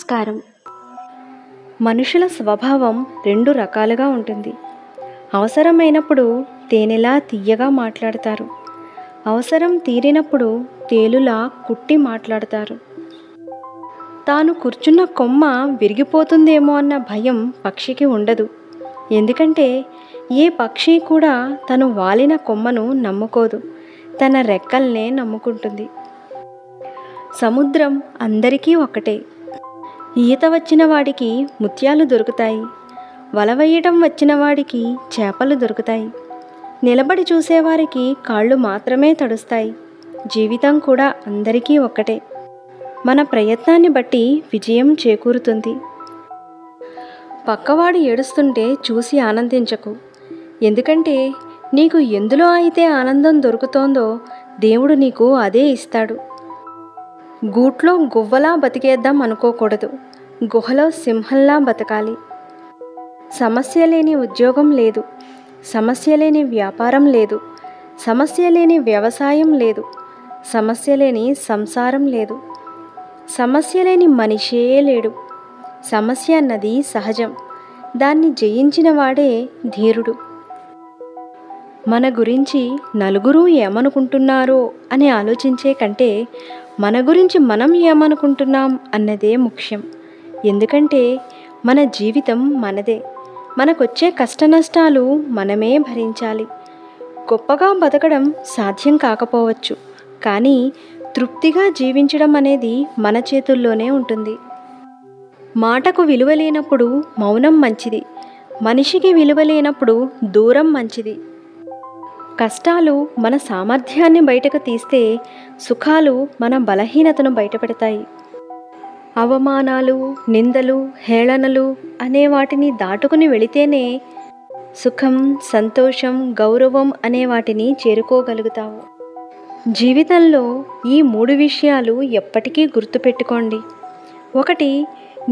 నమస్కారం. మనుషుల స్వభావం రెండు రకాలుగా ఉంటుంది. అవసరమైనప్పుడు తేనెలా తియ్యగా మాట్లాడతారు, అవసరం తీరినప్పుడు తేలులా కుట్టి మాట్లాడతారు. తాను కూర్చున్న కొమ్మ విరిగిపోతుందేమో అన్న భయం పక్షికి ఉండదు. ఎందుకంటే ఏ పక్షి కూడా తను వాలిన కొమ్మను నమ్ముకోదు, తన రెక్కల్నే నమ్ముకుంటుంది. సముద్రం అందరికీ ఒకటే. ఈత వచ్చిన వాడికి ముత్యాలు దొరుకుతాయి, వల వేయటం వచ్చిన వాడికి చేపలు దొరుకుతాయి, నిలబడి చూసేవారికి కాళ్ళు మాత్రమే తడుస్తాయి. జీవితం కూడా అందరికీ ఒక్కటే. మన ప్రయత్నాన్ని బట్టి విజయం చేకూరుతుంది. పక్కవాడు ఏడుస్తుంటే చూసి ఆనందించకు. ఎందుకంటే నీకు ఎందులో అయితే ఆనందం దొరుకుతోందో దేవుడు నీకు అదే ఇస్తాడు. గూట్లో గువ్వలా బతికేద్దాం అనుకోకూడదు, గుహలో సింహంలా బతకాలి. సమస్య లేని ఉద్యోగం లేదు, సమస్య లేని వ్యాపారం లేదు, సమస్య లేని వ్యవసాయం లేదు, సమస్య లేని సంసారం లేదు, సమస్య లేని మనిషే లేడు. సమస్య అన్నది సహజం, దాన్ని జయించిన వాడే ధీరుడు. మన గురించి నలుగురు ఏమనుకుంటున్నారో అని ఆలోచించే కంటే మన గురించి మనం ఏమనుకుంటున్నాం అన్నదే ముఖ్యం. ఎందుకంటే మన జీవితం మనదే, మనకొచ్చే కష్టనష్టాలు మనమే భరించాలి. గొప్పగా బతకడం సాధ్యం కాకపోవచ్చు, కానీ తృప్తిగా జీవించడం అనేది మన చేతుల్లోనే ఉంటుంది. మాటకు విలువ లేనప్పుడు మౌనం మంచిది, మనిషికి విలువ లేనప్పుడు దూరం మంచిది. కష్టాలు మన సామర్థ్యాన్ని బయటకు తీస్తే, సుఖాలు మన బలహీనతను బయటపెడతాయి. అవమానాలు, నిందలు, హేళనలు అనే వాటిని దాటుకుని వెళితేనే సుఖం, సంతోషం, గౌరవం అనే వాటిని చేరుకోగలుగుతావు. జీవితంలో ఈ 3 విషయాలు ఎప్పటికీ గుర్తుపెట్టుకోండి. 1,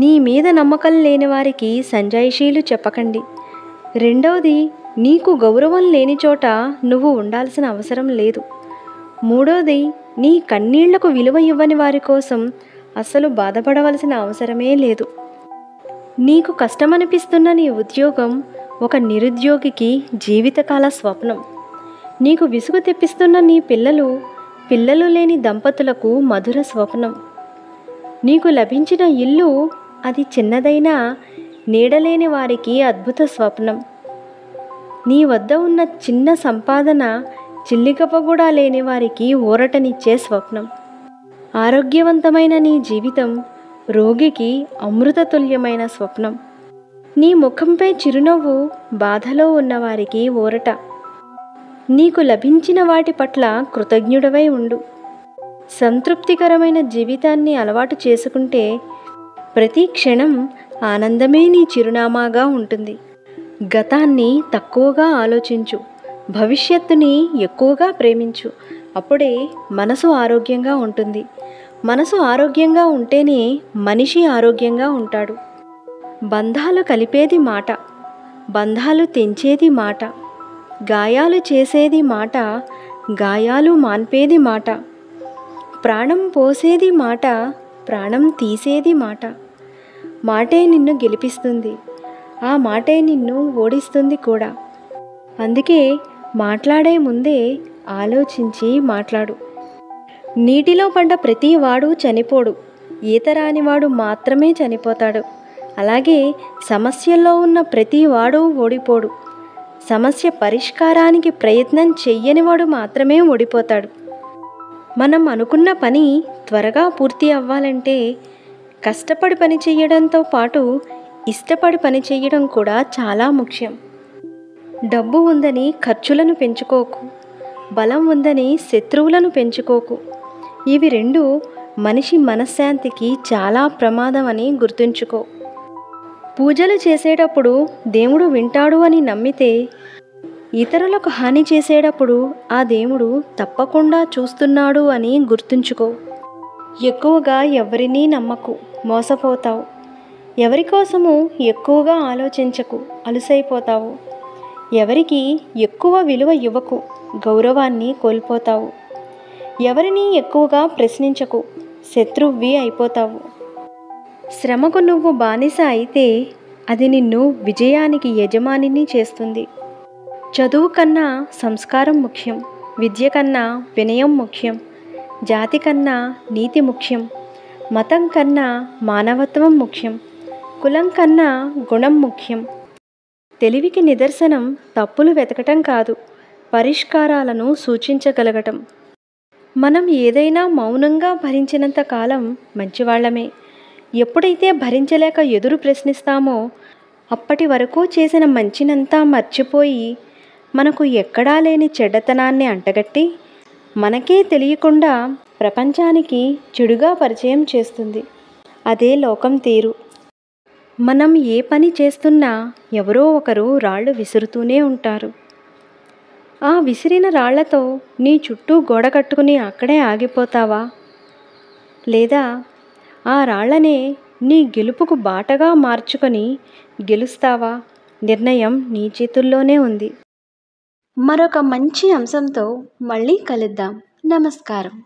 నీ మీద నమ్మకం లేని వారికి సంజాయిషీలు చెప్పకండి. 2, నీకు గౌరవం లేని చోట నువ్వు ఉండాల్సిన అవసరం లేదు. 3, నీ కన్నీళ్లకు విలువ ఇవ్వని వారి కోసం అస్సలు బాధపడవలసిన అవసరమే లేదు. నీకు కష్టమనిపిస్తున్న నీ ఉద్యోగం ఒక నిరుద్యోగికి జీవితకాల స్వప్నం. నీకు విసుగు తెప్పిస్తున్న నీ పిల్లలు లేని దంపతులకు మధుర స్వప్నం. నీకు లభించిన ఇల్లు అది చిన్నదైనా నీడలేని వారికి అద్భుత స్వప్నం. నీ వద్ద ఉన్న చిన్న సంపాదన చిల్లిగవ్వ కూడా లేని వారికి ఊరటనిచ్చే స్వప్నం. ఆరోగ్యవంతమైన నీ జీవితం రోగికి అమృతతుల్యమైన స్వప్నం. నీ ముఖంపై చిరునవ్వు బాధలో ఉన్నవారికి ఊరట. నీకు లభించిన వాటి పట్ల కృతజ్ఞుడవై ఉండు. సంతృప్తికరమైన జీవితాన్ని అలవాటు చేసుకుంటే ప్రతి క్షణం ఆనందమే నీ చిరునామాగా ఉంటుంది. గతాన్ని తక్కువగా ఆలోచించు, భవిష్యత్తుని ఎక్కువగా ప్రేమించు. అప్పుడే మనసు ఆరోగ్యంగా ఉంటుంది. మనసు ఆరోగ్యంగా ఉంటేనే మనిషి ఆరోగ్యంగా ఉంటాడు. బంధాలు కలిపేది మాట, బంధాలు తెంచేది మాట, గాయాలు చేసేది మాట, గాయాలు మాన్పేది మాట, ప్రాణం పోసేది మాట, ప్రాణం తీసేది మాట. మాటే నిన్ను గెలిపిస్తుంది, ఆ మాటే నిన్ను ఓడిస్తుంది కూడా. అందుకే మాట్లాడే ముందే ఆలోచించి మాట్లాడు. నీటిలో పడ్డ ప్రతి వాడు చనిపోడు, ఈత రానివాడు మాత్రమే చనిపోతాడు. అలాగే సమస్యల్లో ఉన్న ప్రతి వాడు ఓడిపోడు, సమస్య పరిష్కారానికి ప్రయత్నం చెయ్యనివాడు మాత్రమే ఓడిపోతాడు. మనం అనుకున్న పని త్వరగా పూర్తి అవ్వాలంటే కష్టపడి పని చెయ్యడంతో పాటు ఇష్టపడి పని చెయ్యడం కూడా చాలా ముఖ్యం. డబ్బు ఉందని ఖర్చులను పెంచుకోకు, బలం ఉందని శత్రువులను పెంచుకోకు. ఇవి 2 మనిషి మనశ్శాంతికి చాలా ప్రమాదం అని గుర్తుంచుకో. పూజలు చేసేటప్పుడు దేవుడు వింటాడు అని నమ్మితే, ఇతరులకు హాని చేసేటప్పుడు ఆ దేవుడు తప్పకుండా చూస్తున్నాడు అని గుర్తుంచుకో. ఎక్కువగా ఎవరినీ నమ్మకు, మోసపోతావు. ఎవరికోసము ఎక్కువగా ఆలోచించకు, అలుసైపోతావు. ఎవరికి ఎక్కువ విలువ ఇవ్వకు, గౌరవాన్ని కోల్పోతావు. ఎవరిని ఎక్కువగా ప్రశ్నించకు, శత్రువ్వి అయిపోతావు. శ్రమకు నువ్వు బానిస అయితే అది నిన్ను విజయానికి యజమానిని చేస్తుంది. చదువు కన్నా సంస్కారం ముఖ్యం, విద్య కన్నా వినయం ముఖ్యం, జాతి కన్నా నీతి ముఖ్యం, మతం కన్నా మానవత్వం ముఖ్యం, కులం కన్నా గుణం ముఖ్యం. తెలివికి నిదర్శనం తప్పులు వెతకటం కాదు, పరిష్కారాలను సూచించగలగటం. మనం ఏదైనా మౌనంగా భరించినంత కాలం మంచివాళ్లమే. ఎప్పుడైతే భరించలేక ఎదురు ప్రశ్నిస్తామో అప్పటి వరకు చేసిన మంచినంతా మర్చిపోయి మనకు ఎక్కడా లేని చెడ్డతనాన్ని అంటగట్టి మనకే తెలియకుండా ప్రపంచానికి చెడుగా పరిచయం చేస్తుంది. అదే లోకం తీరు. మనం ఏ పని చేస్తున్నా ఎవరో ఒకరు రాళ్ళు విసురుతూనే ఉంటారు. ఆ విసిరిన రాళ్లతో నీ చుట్టూ గోడ కట్టుకుని అక్కడే ఆగిపోతావా? లేదా ఆ రాళ్లనే నీ గెలుపుకు బాటగా మార్చుకొని గెలుస్తావా? నిర్ణయం నీ చేతుల్లోనే ఉంది. మరొక మంచి అంశంతో మళ్ళీ కలుద్దాం. నమస్కారం.